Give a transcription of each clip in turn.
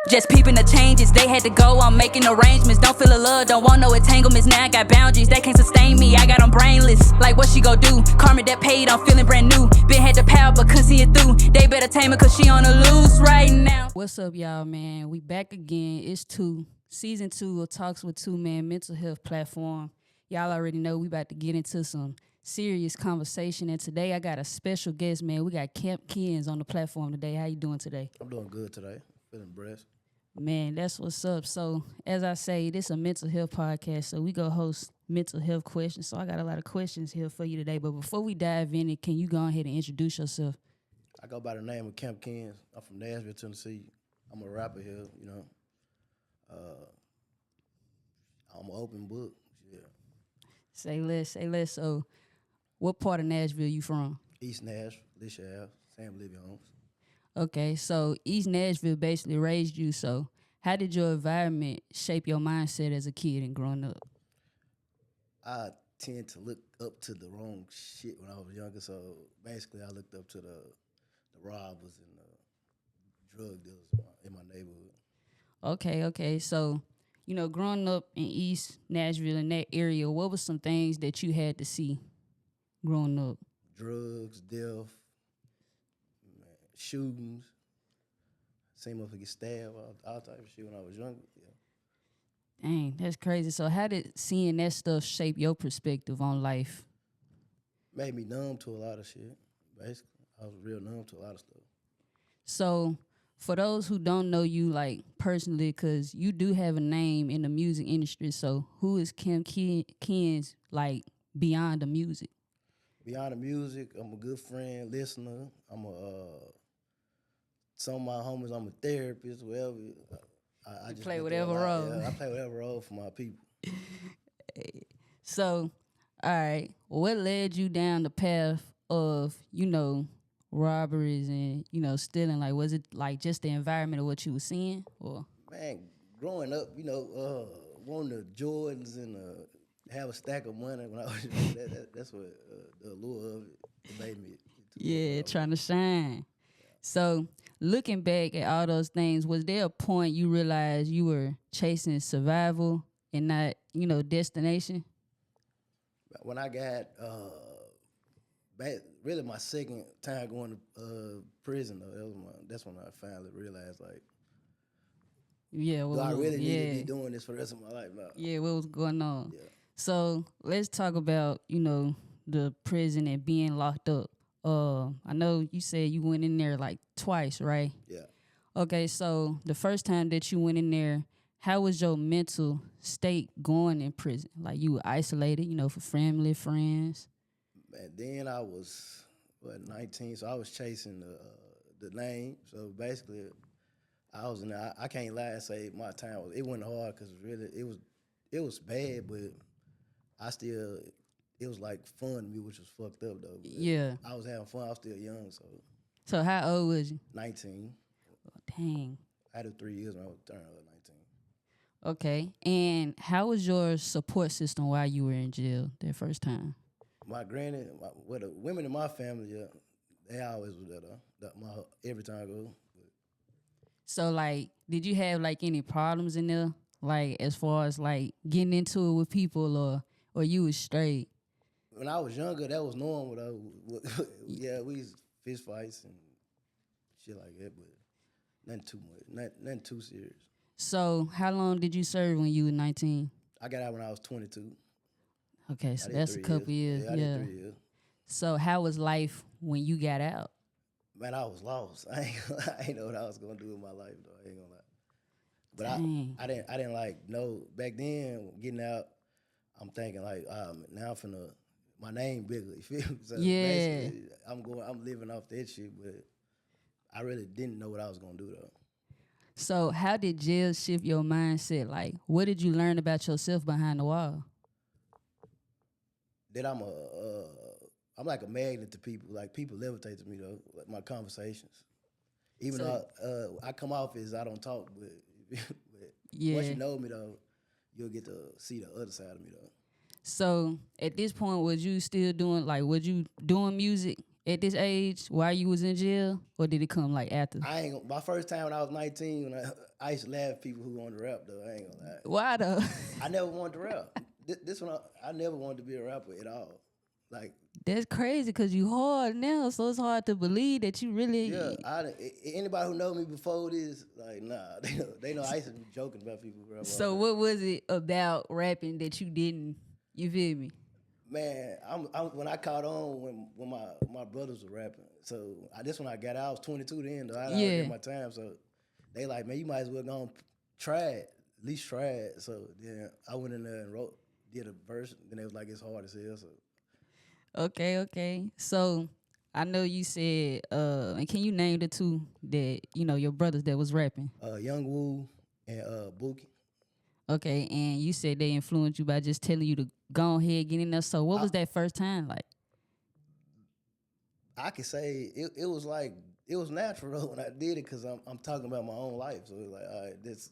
Just peeping the changes, they had to go, I'm making arrangements. Don't feel a love, don't want no entanglements. Now I got boundaries, that can't sustain me, I got them brainless. Like what she gon' do? Karma that paid, I'm feeling brand new. Been had the power, but couldn't see it through. They better tame her, cause she on the loose right now. What's up, y'all, man? We back again. It's season 2 of Talkz With Tu, man, mental health platform. Y'all already know we about to get into some serious conversation. And today I got a special guest, man. We got Kamp Kens on the platform today. How you doing today? I'm doing good today. Feeling blessed. Man, that's what's up. So, as I say, this is a mental health podcast, so we go host mental health questions. So I got a lot of questions here for you today. But before we dive in it, can you go ahead and introduce yourself? I go by the name of Kamp Kens. I'm from Nashville, Tennessee. I'm a rapper here, you know. I'm an open book. Yeah. Say less. So, what part of Nashville you from? East Nashville, Lisha Ave, Sam Living Homes. Okay, so East Nashville basically raised you. So how did your environment shape your mindset as a kid and growing up? I tend to look up to the wrong shit when I was younger. So basically, I looked up to the robbers and the drug dealers in my neighborhood. Okay. So, you know, growing up in East Nashville, in that area, what were some things that you had to see growing up? Drugs, death, shootings. Same motherfucker get stabbed, all type of shit when I was younger. Yeah. Dang, that's crazy. So how did seeing that stuff shape your perspective on life? Made me numb to a lot of shit, basically. I was real numb to a lot of stuff. So for those who don't know you, like, personally, because you do have a name in the music industry, so who is Kamp Kens, like, beyond the music? Beyond the music, I'm a good friend, listener. Some of my homies, I'm a therapist, whatever. I just play whatever role. Yeah, I play whatever role for my people. So, all right, what led you down the path of, you know, robberies and, you know, stealing? Like, was it like just the environment of what you were seeing, or? Man, growing up, you know, wanting the Jordans and have a stack of money when I was that's what the allure of it made me. Yeah, trying to shine. So, looking back at all those things, was there a point you realized you were chasing survival and not, you know, destination? When I got really my second time going to prison, though, that's when I finally realized, like, yeah, well, I really need to be doing this for the rest of my life now. Yeah, what was going on? Yeah. So let's talk about, you know, the prison and being locked up. I know you said you went in there like twice, right? Yeah. Okay, so the first time that you went in there, how was your mental state going in prison? Like, you were isolated, you know, for family, friends? And then I was, 19, so I was chasing the name. So basically, I was in there. I can't lie and say my time it wasn't hard, because really it was bad, but it was like fun to me, which was fucked up though. Yeah. I was having fun. I was still young, so. So how old was you? 19. Oh, dang. I had 3 years when I was turning 19. Okay, and how was your support system while you were in jail that first time? My granny, the women in my family, yeah, they always was there. Every time I go. So, like, did you have, like, any problems in there? Like, as far as, like, getting into it with people, or you was straight? When I was younger, that was normal, though. Yeah, we used fist fights and shit like that, but nothing too much, nothing too serious. So, how long did you serve when you were 19? I got out when I was 22. Okay, so that's a couple years. Yeah, I did 3 years. So, how was life when you got out? Man, I was lost. I ain't know what I was gonna do with my life, though. I ain't gonna lie. But I didn't like know back then. Getting out, I'm thinking like, now I'm finna my name bigger. You feel me? So yeah. I'm living off that shit, but I really didn't know what I was gonna do though. So how did jail shift your mindset? Like, what did you learn about yourself behind the wall? That I'm like a magnet to people. Like, people levitate to me though. Like my conversations. Even though I come off as I don't talk, but yeah. Once you know me though, you'll get to see the other side of me though. So at this point, was you doing music at this age while you was in jail, or did it come like after? My first time when I was 19, when I used to laugh at people who wanted to rap though. I ain't gonna lie. Why though? I never wanted to rap. This one, I never wanted to be a rapper at all. Like, that's crazy because you hard now, so it's hard to believe that you really. Yeah, anybody who know me before this, like, nah, they know I used to be joking about people. Who rap. So what was it about rapping that you didn't? You feel me? Man, when I caught on when my brothers were rapping. So this when I got out, I was 22 then. Though I had my time. So they like, man, you might as well go and try it, at least try it. So then I went in there and did a verse. Then they was like, it's hard as hell. So. Okay. So I know you said, and can you name the two that your brothers that was rapping? Young Woo and Bookie. Okay, and you said they influenced you by just telling you to go ahead, get in there. So what was that first time like? I could say it was like, it was natural when I did it because I'm talking about my own life. So it was like, all right, this.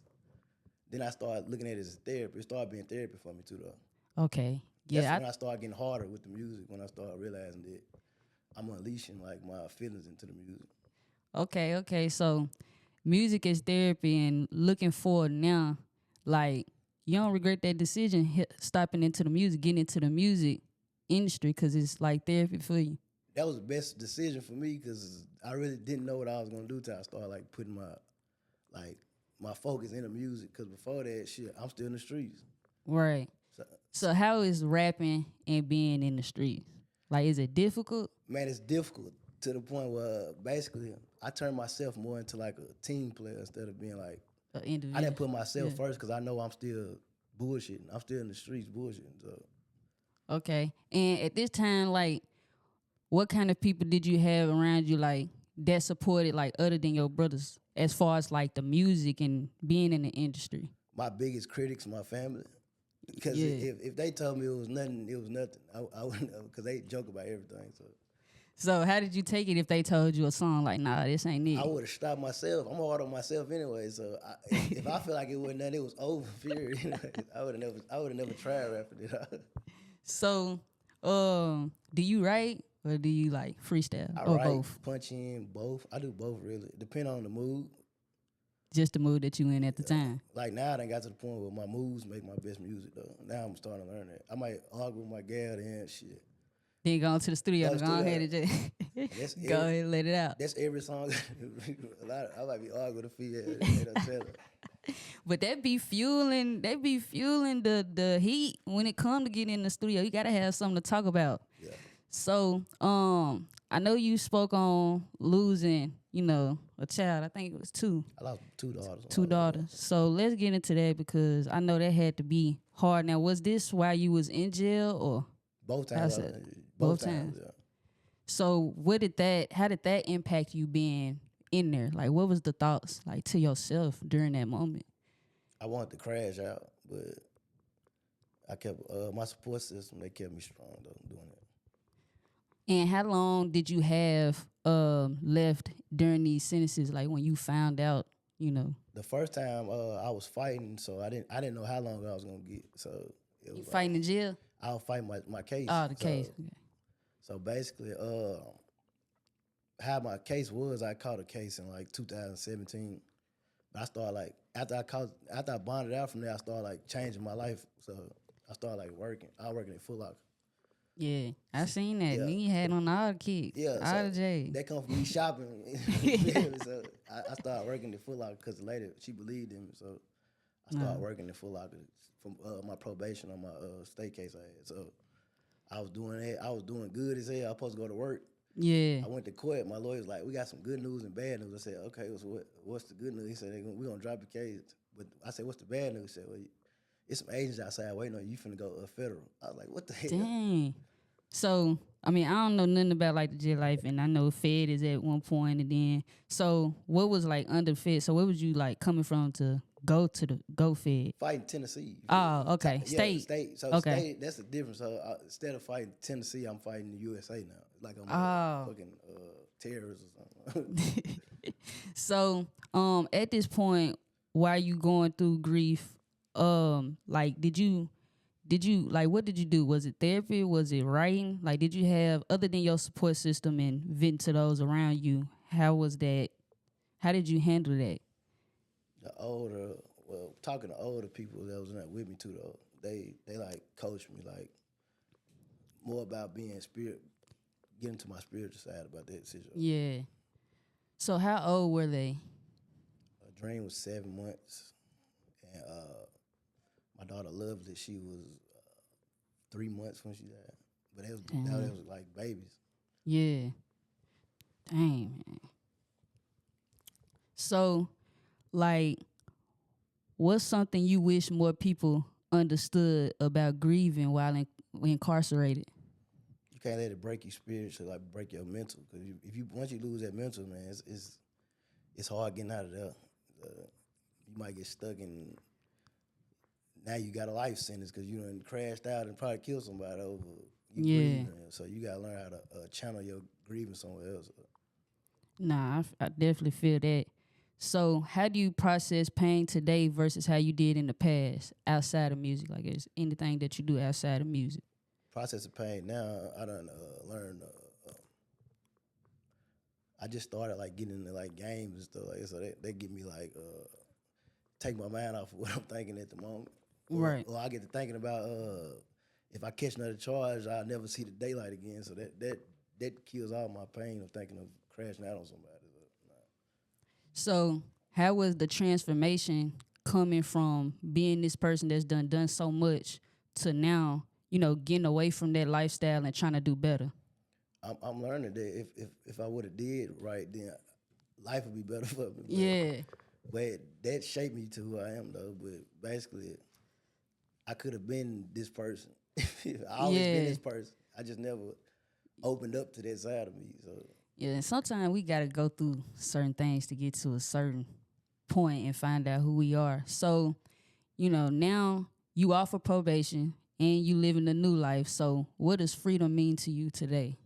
Then I started looking at it as therapy. It started being therapy for me too, though. Okay. That's when I started getting harder with the music, when I started realizing that I'm unleashing like my feelings into the music. Okay. So music is therapy, and looking forward now, like, you don't regret that decision, stopping into the music, getting into the music industry, because it's like therapy for you. That was the best decision for me because I really didn't know what I was gonna do till I started like putting my focus in the music. Because before that shit, I'm still in the streets. Right. So how is rapping and being in the streets? Like, is it difficult? Man, it's difficult to the point where basically I turned myself more into like a team player instead of being like, I didn't put myself first because I know I'm still bullshitting. I'm still in the streets bullshitting. So. Okay. And at this time, like, what kind of people did you have around you, like, that supported, like, other than your brothers, as far as, like, the music and being in the industry? My biggest critics, my family. Because if they told me it was nothing, it was nothing. I wouldn't know, because they joke about everything. So how did you take it if they told you a song like, nah, this ain't it? I would have stopped myself. I'm hard on myself anyway. So if I feel like it wasn't nothing, it was over. Period. I would have never tried rapping it. So, do you write or do you like freestyle? I or write, both? Punch in, both. I do both really. Depending on the mood. Just the mood that you in at the time. Like now, I done got to the point where my moods make my best music though. Now I'm starting to learn that. I might argue with my gal and shit. Then go to the studio and go ahead and just go ahead and let it out. That's every song. I might be arguing with a female. They don't tell her. But that be fueling the heat when it come to getting in the studio. You gotta have something to talk about. Yeah. So, I know you spoke on losing, a child. I think it was 2. I lost 2 daughters. 2 daughters. So let's get into that because I know that had to be hard. Now, was this while you was in jail or? Both times. Both times. Yeah. So how did that impact you being in there? Like, what was the thoughts like to yourself during that moment? I wanted to crash out, but I kept my support system. They kept me strong though doing it. And how long did you have left during these sentences? Like when you found out, The first time I was fighting, so I didn't know how long I was gonna get. So it was fighting in jail. I was fighting my case. Oh, the case. Okay. So basically, how my case was, I caught a case in like 2017. But I started like after I bonded out from there, I started like changing my life. So I started like working. I was working at Foot Locker. Yeah, I seen that. Yeah. You had on all the kicks. Yeah, all the J. That come from me shopping. So I started working at Foot Locker because the lady, she believed in me. So I started working at Foot Locker from my probation on my state case I had. So I was doing that. I was doing good as hell. I was supposed to go to work. Yeah. I went to court. My lawyer was like, we got some good news and bad news. I said, okay, what's the good news? He said, we're going to drop the case. But I said, what's the bad news? He said, well, it's some agents outside waiting on you. You finna go federal. I was like, what the hell? Dang. So, I mean, I don't know nothing about like the jail life, and I know Fed is at one point, and then, so what was like under Fed? So where was you like coming from to go Fed? Fighting Tennessee. Oh, okay. Yeah, state. So okay. State, that's the difference. So instead of fighting Tennessee, I'm fighting the USA now. Like I'm a fucking terrorist or something. So, at this point, while you going through grief, like, did did you like? What did you do? Was it therapy? Was it writing? Like, did you have other than your support system and venting to those around you? How was that? How did you handle that? Talking to older people that was in that with me too though, they like coached me like more about being getting to my spiritual side about that situation. Yeah. So how old were they? Dream was 7 months, and my daughter Lovely, she was 3 months when she died. But that was like babies. Yeah. Dang, man. So, like, what's something you wish more people understood about grieving while incarcerated? You can't let it break your spirit, so like break your mental. Because once you lose that mental, man, it's hard getting out of there. You might get stuck in. Now you got a life sentence because you done crashed out and probably killed somebody over you grieving. So you gotta learn how to channel your grieving somewhere else. Nah, I definitely feel that. So how do you process pain today versus how you did in the past outside of music? Like, is anything that you do outside of music? Process of pain now, I done learned. I just started like getting into like games and stuff like that, so they get me like take my mind off of what I'm thinking at the moment. Right. Or I get to thinking about if I catch another charge, I'll never see the daylight again. So that kills all my pain of thinking of crashing out on somebody. So how was the transformation coming from being this person that's done so much to now, getting away from that lifestyle and trying to do better? I'm learning that if I would have did right, then life would be better for me. Yeah. But that shaped me to who I am, though. But basically, I could have been this person. I always been this person. I just never opened up to that side of me. So yeah, and sometimes we got to go through certain things to get to a certain point and find out who we are. So, now you off of probation and you living a new life. So what does freedom mean to you today?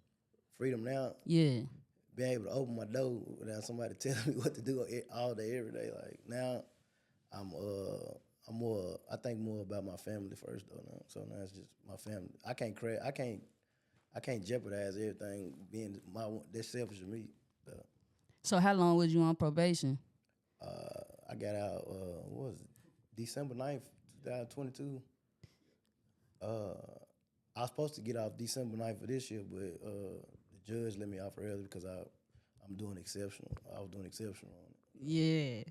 Freedom now? Yeah. Being able to open my door without somebody telling me what to do all day, every day. Like, now, I think more about my family first, though, now. So now it's just my family. I can't jeopardize everything being that's selfish to me. So how long was you on probation? I got out, what was it, December 9th, 2022. I was supposed to get off December 9th of this year, but the judge let me off early because I'm doing exceptional. I was doing exceptional on it. Yeah.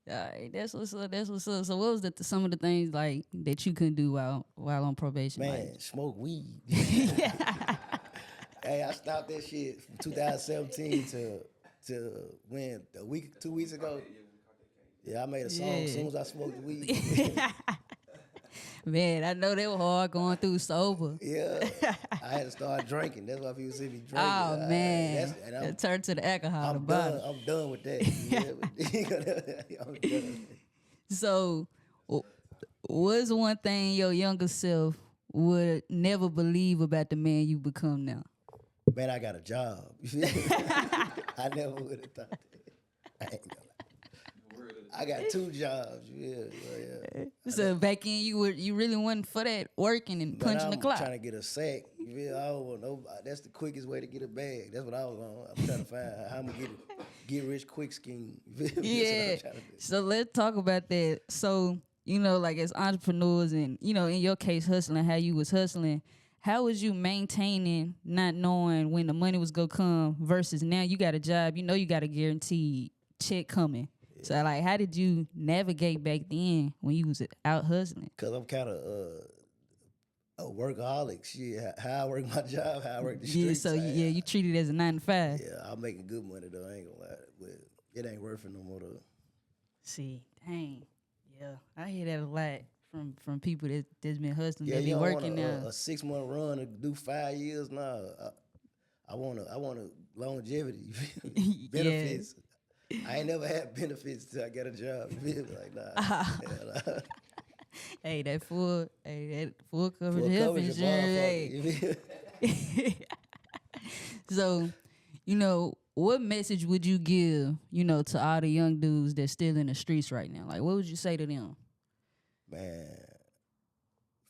All right, that's what's up. So what was some of the things like that you couldn't do while on probation? Man, smoke weed. Hey, I stopped that shit from 2017 to when 2 weeks ago. Yeah, I made a song as soon as I smoked the weed. Man, I know they were hard going through sober. Yeah, I had to start drinking. That's why people see me drinking. Oh man, it turned to the alcohol. I'm done with that. I'm done. So, what's one thing your younger self would never believe about the man you become now? Man, I got a job. I never would have thought that. I ain't gonna lie. I got 2 jobs. Yeah. So back in you really wasn't for that working and punching the clock. I'm trying to get a sack. You feel? I don't want nobody. That's the quickest way to get a bag. That's what I was on. I'm trying to find how I'm gonna get rich quick scheme. Yeah. So let's talk about that. So like as entrepreneurs and in your case hustling, how you was hustling. How was you maintaining not knowing when the money was gonna come versus now you got a job, you got a guaranteed check coming. Yeah. So like, how did you navigate back then when you was out hustling? Cause I'm kind of a workaholic. Shit, how I work my job, how I work the streets. Yeah, so you treat it as a 9 to 5. Yeah, I'm making good money though. I ain't gonna lie, but it ain't worth it no more though. See, dang, yeah, I hear that a lot from people that's been hustling. Yeah, they be working now. A 6-month run to do 5 years now. I want a longevity benefits. Yeah. I ain't never had benefits till I got a job. You feel me? Like nah. Hey, that full coverage health insurance. Hey. So, what message would you give, to all the young dudes that's still in the streets right now? Like, what would you say to them? Man,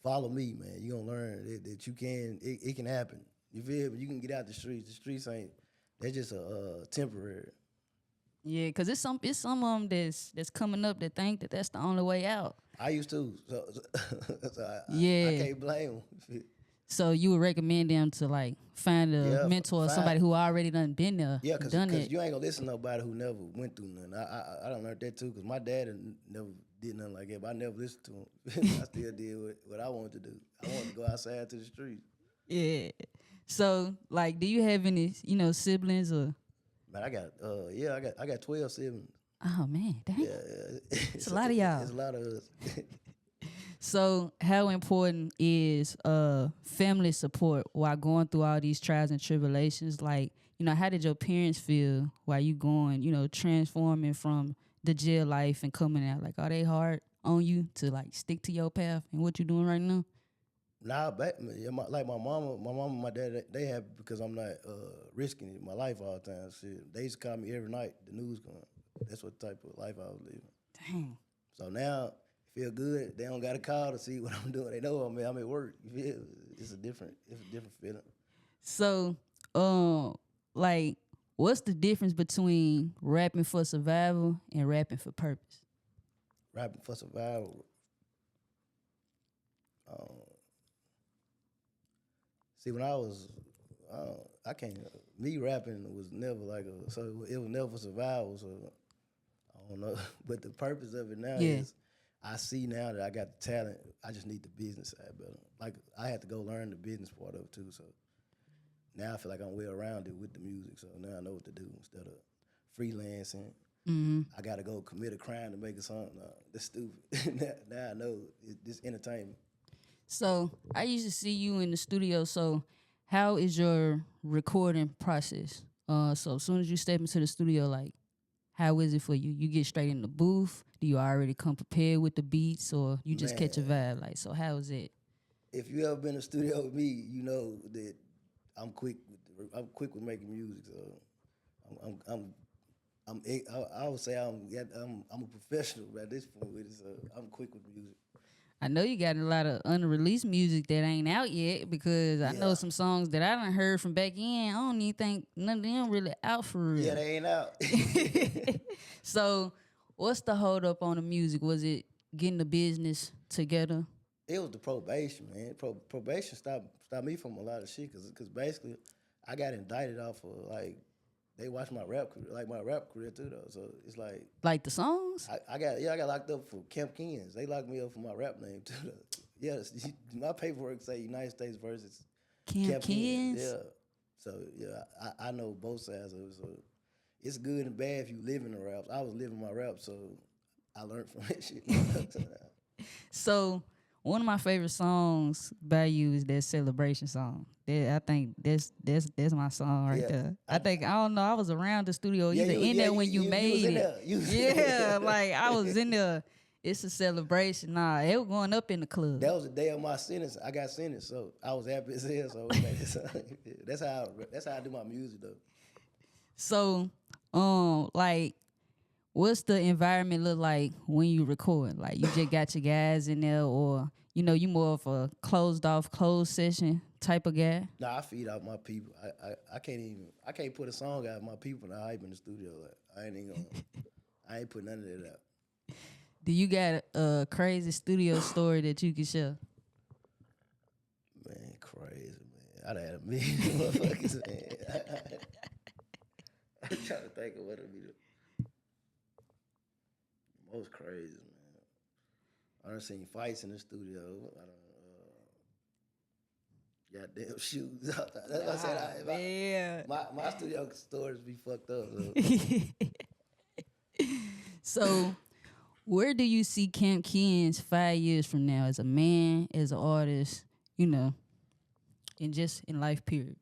follow me, man. You gonna learn that you can. It can happen. You feel me? You can get out the streets. The streets ain't. They're just a temporary. Yeah, cause it's some of them that's coming up that think that that's the only way out. I used to, so Yeah. I can't blame them. So you would recommend them to like find a mentor or somebody who already done been there, Yeah, done because it. you ain't gonna listen to nobody who never went through nothing. I don't learned that too, because my dad never did nothing like that, but I never listened to him. I still did what I wanted to do. I wanted to go outside to the street. Yeah. So like, do you have any siblings or? Man, I got 12 siblings. Oh man, dang. Yeah, It's a lot of y'all. It's a lot of us. So how important is family support while going through all these trials and tribulations? Like, how did your parents feel while you going, transforming from the jail life and coming out? Like, are they hard on you to like stick to your path and what you doing right now? Nah, like my mama, and my dad, they happy because I'm not risking my life all the time. Shit, they used to call me every night. The news going. That's what type of life I was living. Dang. So now it feel good. They don't got to call to see what I'm doing. They know I'm at work. You feel? It's a different feeling. So, like, what's the difference between rapping for survival and rapping for purpose? Rapping for survival. See, when I was, I can't. Me rapping was never so it was never for survival. So I don't know. But the purpose of it now is, I see now that I got the talent. I just need the business side better. Like, I had to go learn the business part of it too. So now I feel like I'm well rounded with the music. So now I know what to do instead of freelancing. Mm-hmm. I got to go commit a crime to make a song. No, that's stupid. now I know this entertainment. So I used to see you in the studio. So how is your recording process? So as soon as you step into the studio, like, how is it for you? You get straight in the booth? Do you already come prepared with the beats, or you just catch a vibe? Like, so how is it? If you ever been in the studio with me, you know that I'm quick with making music. So I would say I'm a professional at this point with it. So I'm quick with music. I know you got a lot of unreleased music that ain't out yet, because I know some songs that I done heard from back in. I don't even think none of them really out for real. Yeah, they ain't out. So what's the hold up on the music? Was it getting the business together? It was the probation, man. Probation stopped me from a lot of shit, cause basically I got indicted off of, like, they watched my rap career too though. So it's like the songs. I got locked up for Kamp Kens. They locked me up for my rap name too though. Yes, my paperwork say United States versus Kamp Kens. Yeah. So yeah, I know both sides of it. So it's good and bad if you live in the raps. I was living my rap, so I learned from that shit. So one of my favorite songs by you is that Celebration song. I think that's my song right there. I don't know. I was around the studio in there when you made it. Like, I was in there. It's a celebration. Nah, it was going up in the club. That was the day of my sentence. I got sentenced, so I was happy as hell. So that's how I do my music though. So, like, what's the environment look like when you record? Like, you just got your guys in there, or you more of a closed session type of guy? Nah, I feed out my people. I can't put a song out of my people and I hype in the studio. Like, I ain't put none of that out. Do you got a crazy studio story that you can share? Man, crazy, man. I'd have had a million motherfuckers, man. I'm trying to think of what would be the most crazy, man. I done seen fights in the studio. Goddamn shoes. That's what I said. My studio stories be fucked up. So, where do you see Kamp Kens 5 years from now, as a man, as an artist, and just in life, period?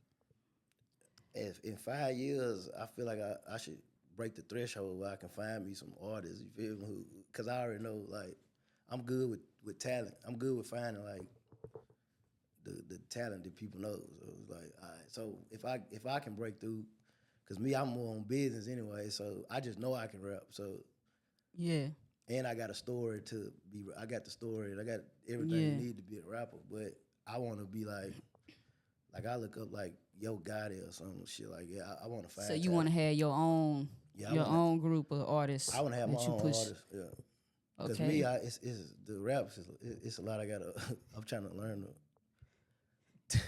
If in 5 years, I feel like I should break the threshold where I can find me some artists, you feel me? Because I already know, like, I'm good with talent. I'm good with finding, like, the talent that people know. So it's like, all right. So if I can break through, because I'm more on business anyway, so I just know I can rap. So yeah, and I got a story to be. I got the story. And I got everything you need to be a rapper. But I want to be like I look up like Yo Gotti or some shit like that. I want to find. So you want to have your own, own group of artists. I want to have my own artists. Yeah. Because Okay. me, it's the raps. It's a lot I gotta. I'm trying to learn to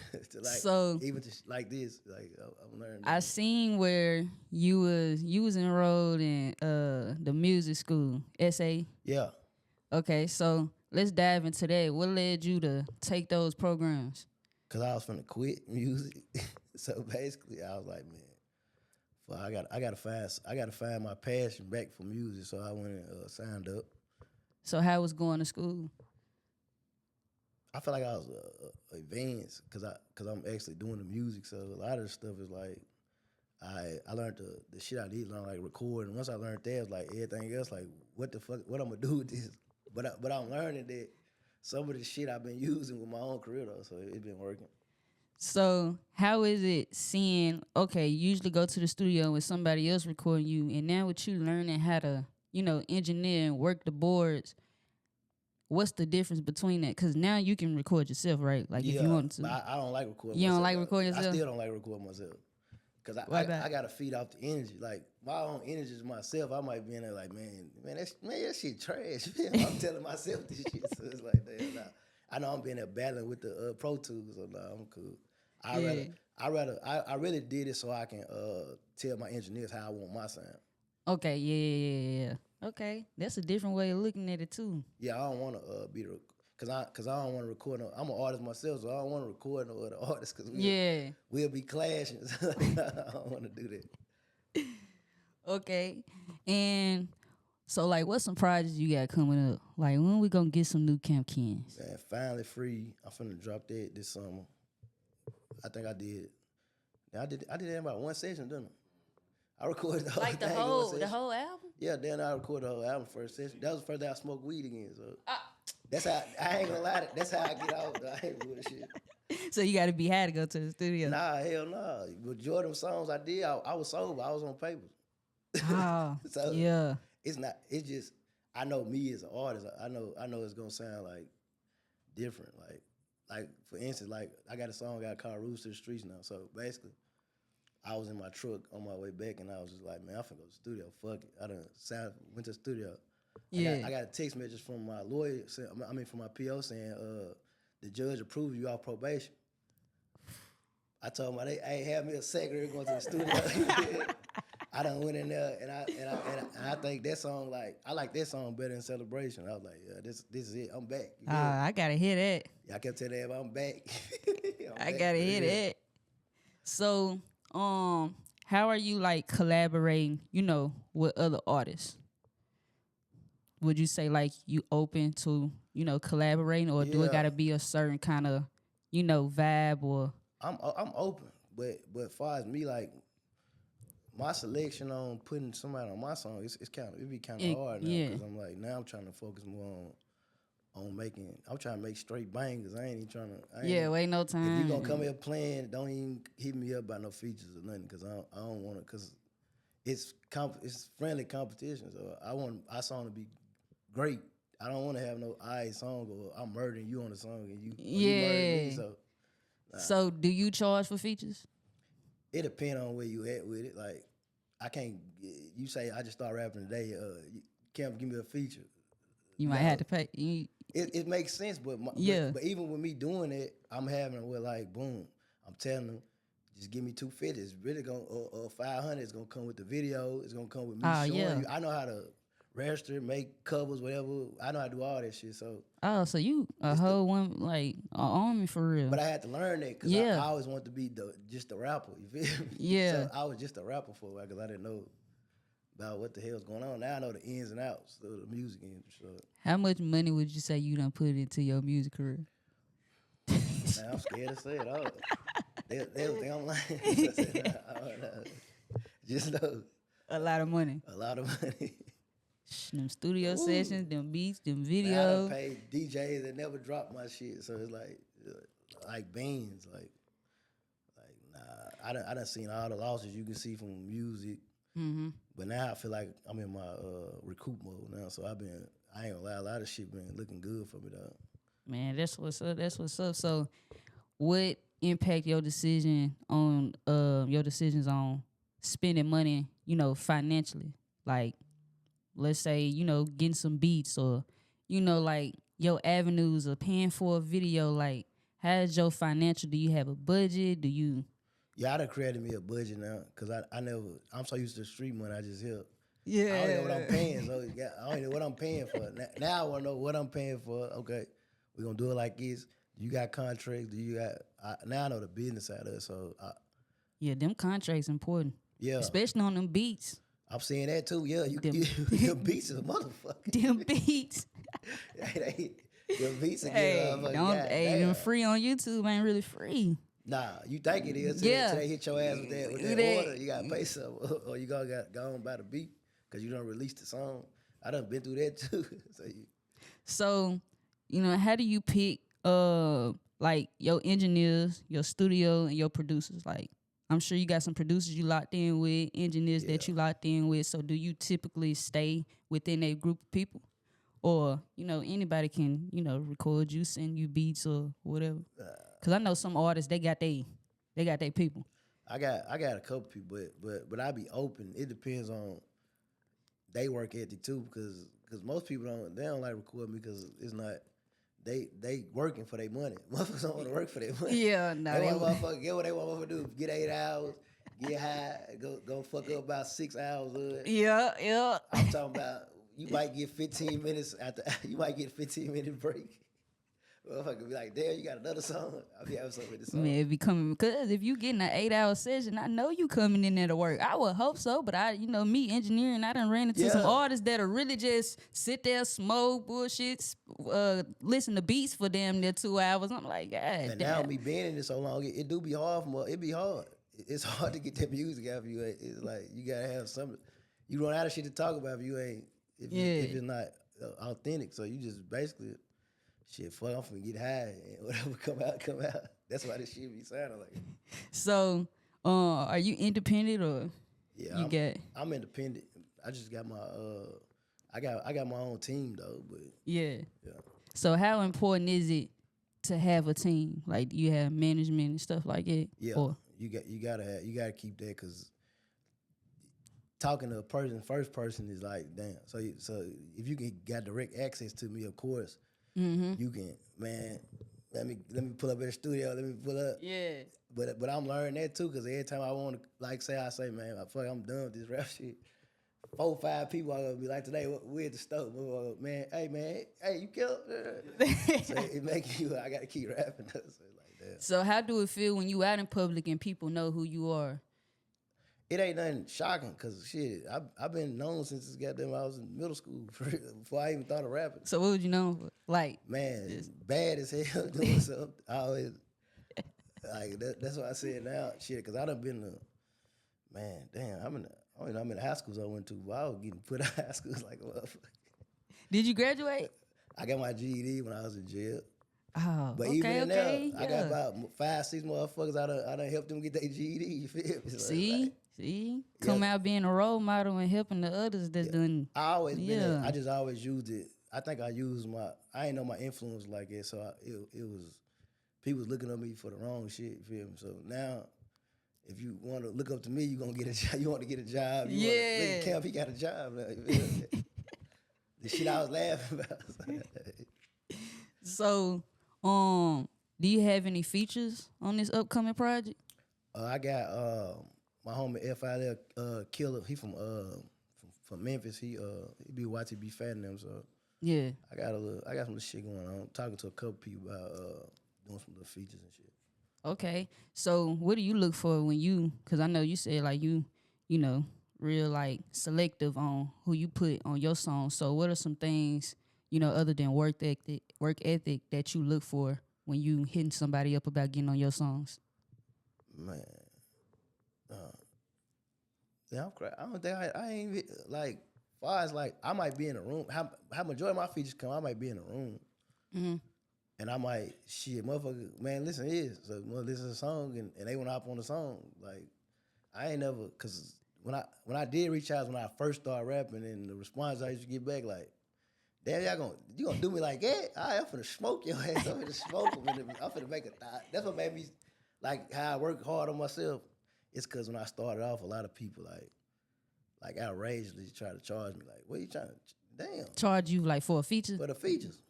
like. So even just like this, like I'm learning. I seen where you was enrolled in the music school, SA. Yeah. Okay, so let's dive into that. What led you to take those programs? Cause I was finna quit music, so basically I was like, man, well, I gotta find my passion back for music. So I went and signed up. So how was going to school? I feel like I was advanced because I'm actually doing the music. So a lot of the stuff is like I learned the shit I need to learn, like recording. Once I learned that, it was like everything else, like what the fuck, what I'm gonna do with this? But I'm learning that some of the shit I've been using with my own career though, so it's been working. So how is it seeing, okay, you usually go to the studio with somebody else recording you, and now with you learning how to, engineer and work the boards, what's the difference between that? Because now you can record yourself, right? Like if you want to. But I don't like recording You myself. don't like recording yourself? I still don't like recording myself. Because I got to feed off the energy. Like, my own energy is myself. I might be in there like, man, that shit trash. I'm telling myself this shit. So it's like, damn, nah. I know I'm being there battling with the Pro Tools, so nah, I'm cool. I really did it so I can tell my engineers how I want my sound. Okay, yeah. Okay, that's a different way of looking at it too. Yeah, I don't want to be the, cause I don't want to record no. I'm an artist myself, so I don't want to record no other artists, cause we'll be clashing. I don't want to do that. Okay, and so like, what's some projects you got coming up? Like, when we gonna get some new Kamp Kens? Man, finally free. I'm finna drop that this summer. I think I did. I did that in about one session, didn't I? I recorded the whole Like thing the whole album? Yeah, then I recorded the whole album first session. That was the first day I smoked weed again. So that's how I ain't gonna lie. That's how I get out. I ain't bullshit. So you got to be high to go to the studio. Nah, hell nah. Majority of them songs I did, I was sober. I was on papers. Oh, so yeah. It's not. It's just I know me as an artist. I know it's gonna sound like different. Like for instance, like I got a song I called "Rules to the Streets" now. So basically, I was in my truck on my way back, and I was just like, man, I'm finna go to the studio. Fuck it. Went to the studio. Yeah. I got a text message from my lawyer, from my PO saying, the judge approved you off probation. I told him, hey, have me a secretary going to the studio. I done went in there, and I think that song, like, I like that song better than Celebration. I was like, yeah, this is it. I'm back. I gotta hear that. Yeah, I kept telling everybody I'm back. I gotta hear that. So, how are you like collaborating, with other artists? Would you say like you open to, collaborating, or do it gotta be a certain kind of, vibe or? I'm open, but as far as me, like, my selection on putting somebody on my song, it be kind of hard now, because I'm like, now I'm trying to focus more on I'm trying to make straight bangers. I ain't even trying to. Wait no time. If you gonna come here playing, don't even hit me up by no features or nothing, because I don't want to, because it's friendly competition. So I want our song to be great. I don't want to have no song or I'm murdering you on the song and you murdering me. So. So do you charge for features? It depends on where you at with it. Like, I can't. You say I just start rapping today. Kamp, give me a feature. You might have to pay. It makes sense, but even with me doing it, I'm having boom. I'm telling them, just give me 250. It's really gonna 500. It's gonna come with the video. It's gonna come with me showing you. I know how to register, make covers, whatever. I know how to do all that shit. So so you a whole one, like an army for real. But I had to learn that, because I always wanted to be just a rapper. You feel me? Yeah. So I was just a rapper for a while, because I didn't know about what the hell's going on. Now I know the ins and outs of the music industry. So. How much money would you say you done put into your music career? Man, I'm scared to say it all. They'll think I'm lying. Just know. A lot of money. A lot of money. Them studio sessions, them beats, them videos. Man, I done paid DJs that never dropped my shit, so it's like beans, like nah. I done seen all the losses you can see from music, But now I feel like I'm in my recoup mode now. So I ain't gonna lie, a lot of shit been looking good for me though. Man, that's what's up. That's what's up. So, what impact your decisions on spending money, financially? Like, let's say, getting some beats or, like your avenues of paying for a video. Like, how's your financial? Do you have a budget? Do you? Yeah, I done created me a budget now because I'm so used to street money, I just help. Yeah. I don't know what I'm paying, so I don't know what I'm paying for. Now I want to know what I'm paying for. Okay, we're going to do it like this. Do you got contracts? Now I know the business side of it, so. Yeah, them contracts important. Yeah. Especially on them beats. I'm seeing that too, yeah. Them beats is a motherfucker. Them beats. Them beats are them free on YouTube ain't really free. Nah, you think it is. Till they hit your ass with that order, you got to pay something. Or you go on by the beat because you don't release the song. I done been through that too. So, how do you pick like your engineers, your studio, and your producers? Like, I'm sure you got some producers you locked in with, engineers that you locked in with. So do you typically stay within a group of people? Or, anybody can, record you, send you beats or whatever. Because I know some artists, they got they people. I got a couple people, but I be open. It depends on they work ethic too, because most people don't like record me because it's not they working for their money. Motherfuckers don't want to work for their money. Yeah, no. They want motherfuckers get what they want to do. Get 8 hours, get high, go fuck up about 6 hours of it. Yeah. I'm talking about you might get 15 minutes you might get a 15-minute break. Motherfucker be like, damn, you got another song? I'll be having something with this song. Man, it be coming, because if you getting an 8-hour session, I know you coming in there to work. I would hope so, but me engineering, I done ran into some artists that'll really just sit there, smoke, bullshit, listen to beats for damn near 2 hours. I'm like, God and damn. now me being in it so long, it do be hard it be hard. It's hard to get that music out of you. It's like, you gotta have something. You run out of shit to talk about if you ain't, if it's not authentic. So you just basically, shit, fuck, I'm finna get high and whatever come out. That's why this shit be sounding like. So, are you independent or? Yeah, I'm independent. I just got my I got my own team though, but yeah. So how important is it to have a team? Like, do you have management and stuff like that? Yeah, you gotta keep that, because talking to a person, first person is like, damn. So if you got direct access to me, of course. Mm-hmm. You can, man. Let me pull up at the studio. Let me pull up. Yeah. But I'm learning that too, because every time I want to, I say, man, fuck, I'm done with this rap shit. 4 or 5 people are gonna be like, today we at the stove. Man, hey, you killed. So it makes you. I gotta keep rapping. So like that. So how do it feel when you out in public and people know who you are? It ain't nothing shocking, because shit, I've been known since goddamn I was in middle school before I even thought of rapping. So what would you know for? Like, man, bad as hell doing something. I always like that's what I said now. Shit, because I done been to, man, damn, I'm in high schools I went to, but I was getting put out of high schools like a motherfucker. Did you graduate? I got my GED when I was in jail. Oh, but even in there, I got about 5, 6 motherfuckers. I done helped them get their GED. You feel me? See, come out being a role model and helping the others that's doing. I just always used it. I think I ain't know my influence like that, so it was people was looking at me for the wrong shit. You feel me? So now, if you want to look up to me, you gonna get a job. You want to get a job. Look at Kamp, he got a job now. You feel me? The shit I was laughing about. So, do you have any features on this upcoming project? I got my homie FIL Killer. He from Memphis. He be YTB fan them. So yeah, I got some little shit going on. I'm talking to a couple people about doing some little features and shit. Okay, so what do you look for when you? Because I know you said like you know, real like selective on who you put on your song. So what are some things, other than work ethic that you look for when you hitting somebody up about getting on your songs? Man, I'm crazy. I don't think I ain't like, far as like, I might be in a room. How majority of my features come, I might be in a room. Mm-hmm. And I might, motherfucker, man, listen to this. So, listen to a song, and they want to hop on the song. Like, I ain't never, because when I did reach out, when I first started rapping, and the response I used to get back like, damn, you gonna do me like that? I'm finna smoke your ass. I'm finna smoke him. I'm finna make a thought. That's what made me, like, how I work hard on myself. It's because when I started off, a lot of people, like outrageously try to charge me. Like, what you trying to, damn. Charge you, like, for a feature? For the features.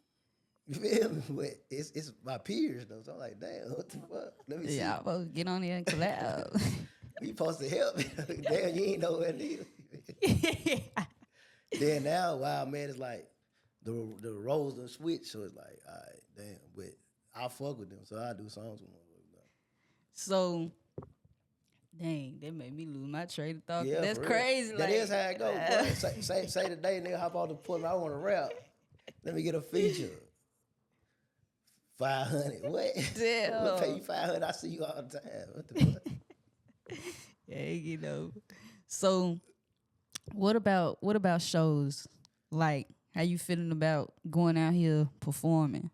You feel me? But it's my peers, though. So I'm like, damn, what the fuck? Let me see. Yeah, I'm supposed to get on there and collab. You supposed to help me. Damn, you ain't nowhere near. Then now, wow, man, it's like, the roles done switch, so it's like, all right, damn. But I fuck with them, so I do songs with them. So, dang, that made me lose my train of thought. Yeah, That's for crazy. real. That is how it goes, bro. Say today, nigga, hop off the porch, I want to rap. Let me get a feature. 500. What? Damn. I'm gonna pay you 500. I see you all the time. What the fuck? Yeah, you know. So, what about shows? Like, how you feeling about going out here performing?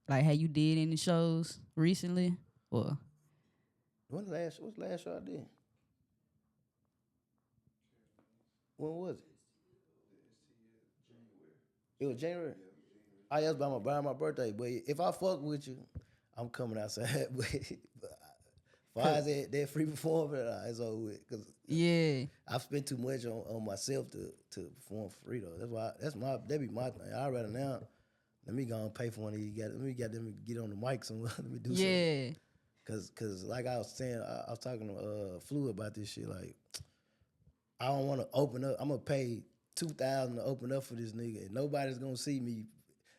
Like, how you did any shows recently? Or What's the last show I did? When was it? It was January. I asked by my birthday, but if I fuck with you, I'm coming outside. But far as that free performing, it's over with. Cause yeah, I've spent too much on myself to perform for free though. That be my thing. I'd rather now. Let me go and pay for one of these guys. Let me get them to get on the mic somewhere. Let me do something. yeah. Cause like I was saying, I was talking to Flu about this shit. Like, I don't want to open up. I'm gonna pay $2,000 to open up for this nigga, and nobody's gonna see me.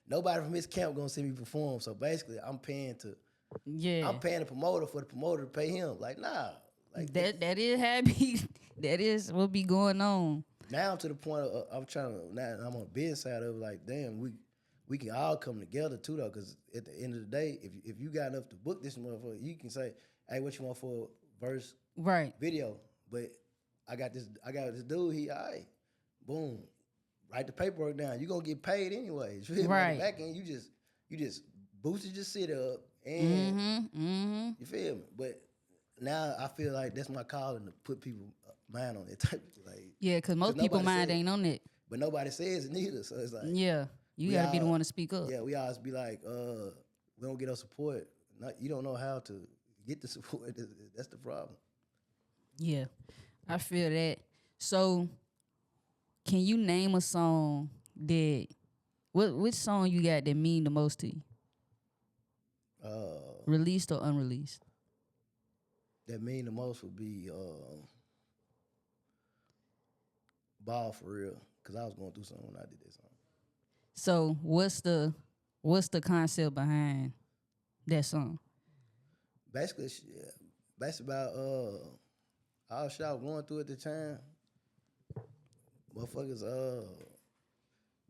Nobody from his camp gonna see me perform. So basically, I'm paying the promoter for the promoter to pay him. Like, nah. Like That is happy. That is what be going on. now to the point of, I'm on the business side of it, like, damn, we can all come together too though, because at the end of the day, if you got enough to book this motherfucker, you can say, hey, what you want for a verse Right. video? But I got this dude, he all right, boom. Write the paperwork down. You gonna get paid anyways. You feel me? Right. On the back end, you just boosted your shit up and you feel me? But now I feel like that's my calling to put people mind on that type of like. Yeah, because most people mind ain't on it. But nobody says it neither. So it's like, Yeah, you gotta be the one to speak up. yeah, we always be like, we don't get no support. You don't know how to get the support. That's the problem. Yeah, I feel that. So, can you name a song that which song you got that mean the most to you? Released or unreleased? That mean the most would be Ball for Real, because I was going through something when I did that song. So what's the concept behind that song? Basically about all the shit I was going through at the time. Motherfuckers,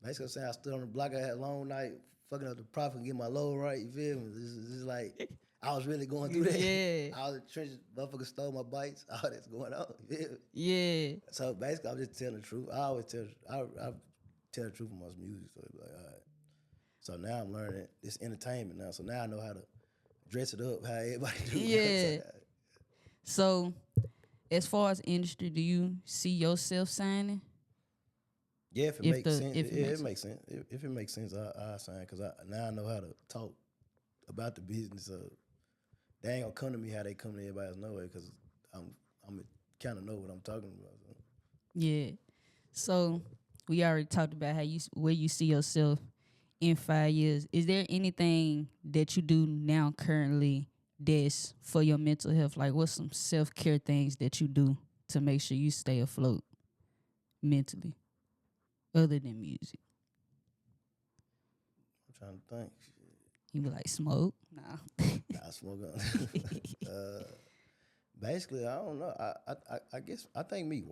basically saying I stood on the block, I had a long night, fucking up the profit and get my load right, you feel me? This is like, I was really going through that. Yeah. All the trenches, motherfuckers stole my bikes, all that's going on, you feel me? Yeah. So basically, I'm just telling the truth. I always tell the truth in my music, so it's like, all right. So now I'm learning this entertainment now, so now I know how to dress it up, how everybody do. Yeah. So, as far as industry, do you see yourself signing? Yeah, if it makes sense. It makes sense. If it makes sense, I sign, because now I know how to talk about the business. They ain't gonna come to me how they come to everybody else, no way, because I'm kind of know what I'm talking about. So. Yeah. So we already talked about where you see yourself in 5 years. Is there anything that you do now currently that's for your mental health? Like, what's some self-care things that you do to make sure you stay afloat mentally, other than music? I'm trying to think. You be like, smoke? Nah. Nah, smoke on. Basically, I don't know. I guess I think me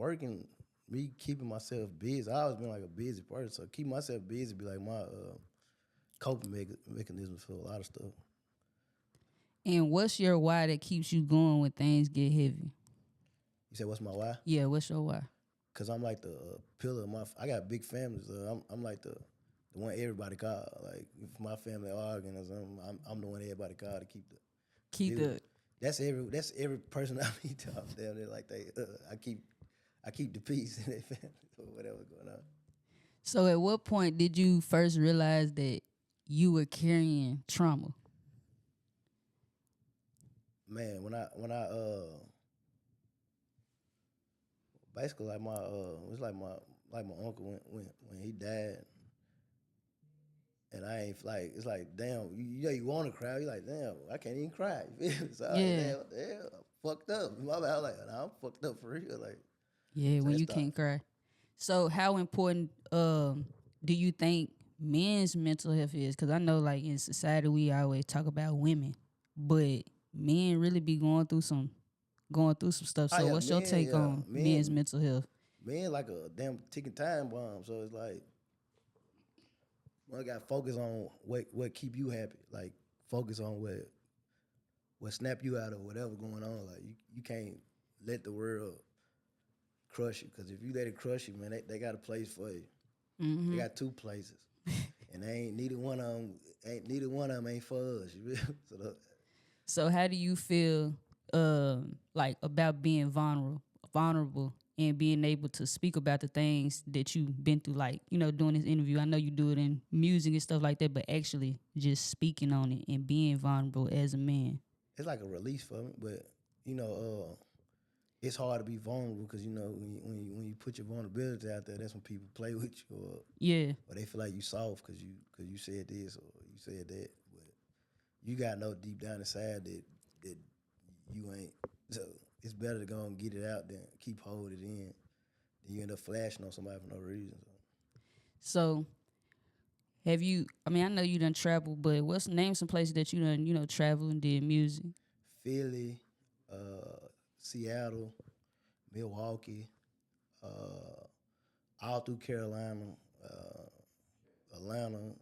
keeping myself busy. I always been like a busy person, so keep myself busy be like my coping mechanism for a lot of stuff. And what's your why that keeps you going when things get heavy? You said what's my why? Yeah, what's your why? Cause I'm like the pillar of I got big families. I'm like the one everybody call. Like if my family arguing or something, I'm the one everybody call to keep the. That's every person I meet out there. They're like I I keep the peace in their family or whatever going on. So at what point did you first realize that you were carrying trauma? Man, when I basically like it was like my uncle when he died, and I ain't like, it's like, damn, you want to cry, you like, damn, I can't even cry. So I like, damn, I'm fucked up. My bad. I was like, nah, I'm fucked up for real. Like, Yeah, so when you can't cry. So how important do you think men's mental health is? Because I know like in society we always talk about women, but men really be going through some stuff. So what's your take on men's mental health? Men like a damn ticking time bomb. So it's like, I got to focus on what keep you happy. Like focus on what snap you out of whatever going on. Like you can't let the world crush you, because if you let it crush you, man, they got a place for you. Mm-hmm. They got two places, and neither one of them ain't for us. You feel? So how do you feel like about being vulnerable and being able to speak about the things that you've been through, like, you know, doing this interview? I know you do it in music and stuff like that, but actually just speaking on it and being vulnerable as a man. It's like a release for me, but you know, it's hard to be vulnerable because, you know, when you put your vulnerability out there, that's when people play with you, or they feel like you soft because you said this or you said that. But you gotta know deep down inside that you ain't. So it's better to go and get it out than keep holding it in. Then you end up flashing on somebody for no reason. So have you? I mean, I know you done travel, but name some places that you done, you know, travel and did music? Philly, Seattle, Milwaukee, all through Carolina, Atlanta.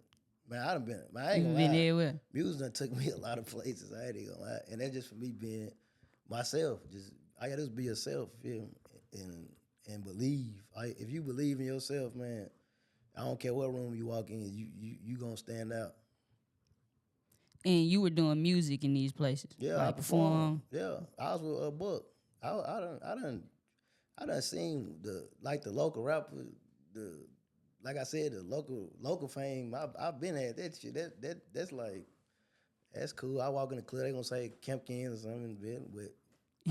Man, I done been. Man, I ain't gonna lie. Been everywhere. Music done took me a lot of places. I ain't gonna lie, and that's just for me being myself. Just I gotta just be yourself, feel me? And believe. If you believe in yourself, man, I don't care what room you walk in, you gonna stand out. And you were doing music in these places? Yeah, like I performed. Yeah, I was with a book. I done seen the local rapper, like I said, the local fame. I've been at that shit. That's like, that's cool. I walk in the club, they gonna say Kamp Kens or something, but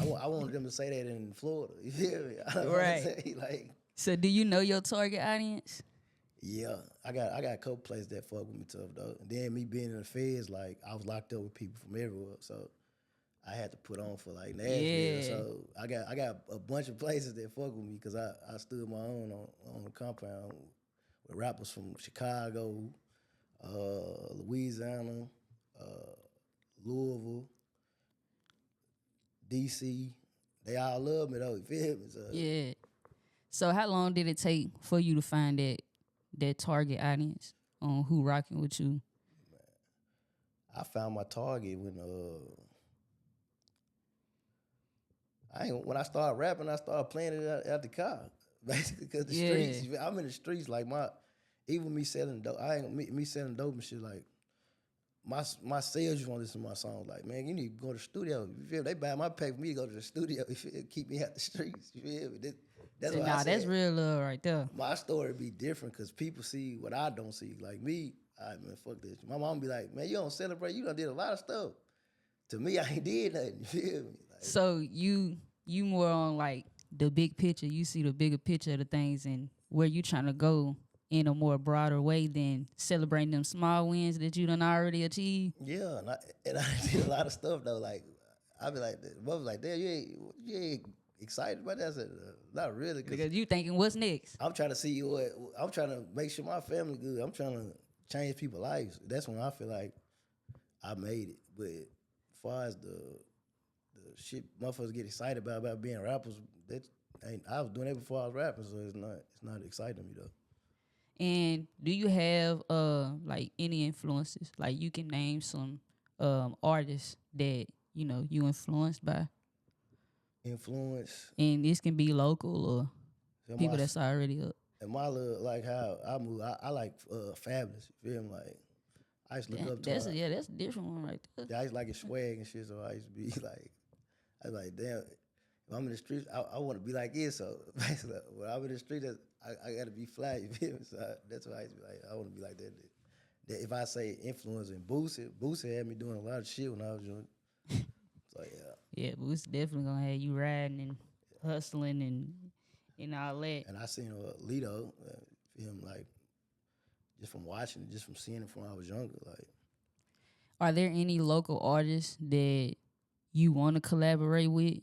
I wanted them to say that in Florida. You feel me? Right. Like, so do you know your target audience? Yeah, I got a couple places that fuck with me tough though. And then me being in the feds, like I was locked up with people from everywhere, so I had to put on for like Nashville. Yeah. So I got a bunch of places that fuck with me because I stood my own on the compound with rappers from Chicago, Louisiana, Louisville, DC. They all love me though. You feel me? So, yeah. So how long did it take for you to find that target audience on who rocking with you? I found my target when when I started rapping, I started playing it at the car, basically, because the streets. I'm in the streets, like even me selling dope. Me selling dope and shit. Like my sales, you want to listen to my songs. Like, man, you need to go to the studio. You feel me? They buy my pack for me to go to the studio. You feel me? Keep me out the streets. You feel me? That's what I said. That's real love right there. My story be different because people see what I don't see. Like me, man, fuck this. My mom be like, man, you don't celebrate. You done did a lot of stuff. To me, I ain't did nothing. You feel me? Like, so you more on like the big picture. You see the bigger picture of the things and where you trying to go in a more broader way than celebrating them small wins that you done already achieved. Yeah, and I did a lot of stuff though. Like I be like, mother like, damn, you ain't excited about that? I said, not really. Because you thinking, what's next? I'm trying to see I'm trying to make sure my family good. I'm trying to change people's lives. That's when I feel like I made it. But as far as the shit motherfuckers get excited about being rappers, I was doing that before I was rapping, so it's not exciting me though. And do you have like any influences? Like you can name some artists that you know you influenced by. Influence. And this can be local or people that's already up. And my little, like how I move, I like Fabulous. You feel me? Like I used to look up to her. That's a different one right there. Yeah, I used to like his swag and shit, so I used to be like, I was like, damn. if I'm in the streets, I want to be like it. So basically, when I'm in the street, I got to be fly. You feel me? So that's why I used to be like, I want to be like that. That if I say influencing Boosie had me doing a lot of shit when I was young. So yeah. Yeah, Boosie definitely gonna have you riding and hustling and all that. And I seen Lito, him like just from watching, just from seeing him from when I was younger. Like, are there any local artists that you want to collaborate with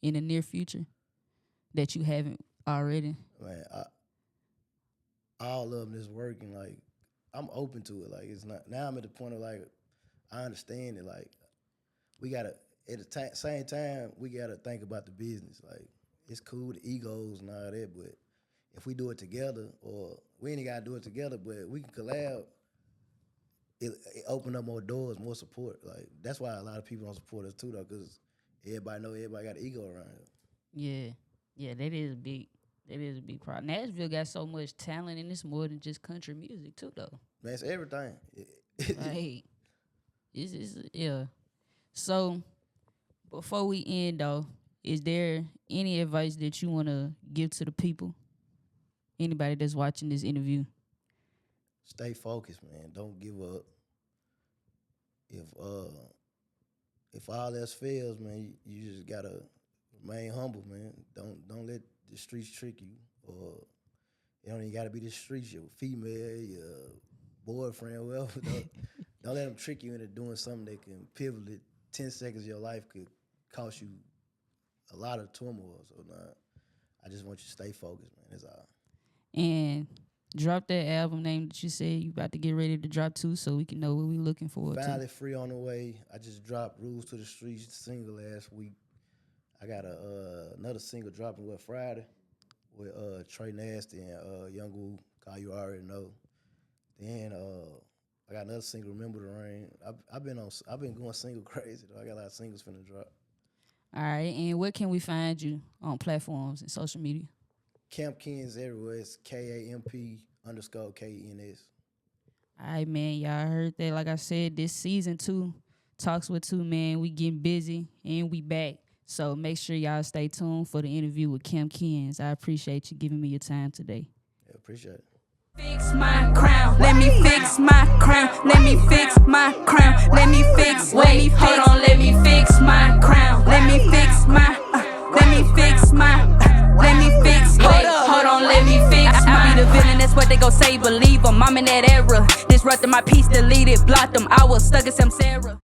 in the near future that you haven't already? Man, all of them is working. Like, I'm open to it. Like, it's not now. I'm at the point of like, I understand it. Like, we gotta at the same time we gotta think about the business. Like, it's cool the egos and all that, but if we do it together, or we ain't gotta do it together, but we can collab. It open up more doors, more support. Like, that's why a lot of people don't support us too, though, because everybody know everybody got an ego around here. Yeah, that is big. That is a big problem. Nashville got so much talent, and it's more than just country music too, though. Man, it's everything. Like, yeah. So, before we end, though, is there any advice that you want to give to the people? Anybody that's watching this interview? Stay focused, man. Don't give up. If all else fails, man, you just gotta remain humble, man. Don't let the streets trick you, or you don't even gotta be the streets. Your female, your boyfriend, whoever. Don't let them trick you into doing something that can pivot 10 seconds of your life could cost you a lot of turmoil. So I just want you to stay focused, man. That's all. And drop that album name that you said you about to get ready to drop to, so we can know what we looking forward to. Finally free on the way. I just dropped Rules to the Streets single last week. I got another single dropping Friday with Trey Nasty and Young Woo, Call You Already Know. Then I got another single, Remember the Rain. I've been going single crazy though. I got a lot of singles finna drop. All right, and where can we find you on platforms and social media? Kamp Kens everywhere. It's KAMP_KENS. All right, man. Y'all heard that. Like I said, this season 2, Talkz With Tu, man. We getting busy and we back. So make sure y'all stay tuned for the interview with Kamp Kens. I appreciate you giving me your time today. Yeah, appreciate it. Fix my crown. Let me fix my crown. Let me fix my crown. Let me fix. Wait, hold on. Let me fix my crown. Let me fix my. Let me fix my. Let me fix. Wait, hold on. Let me fix. I be the villain. That's what they gon' say. Believe 'em. I'm in that era. Disrupting my peace. Deleted. Blocked them. I was stuck in some Sarah.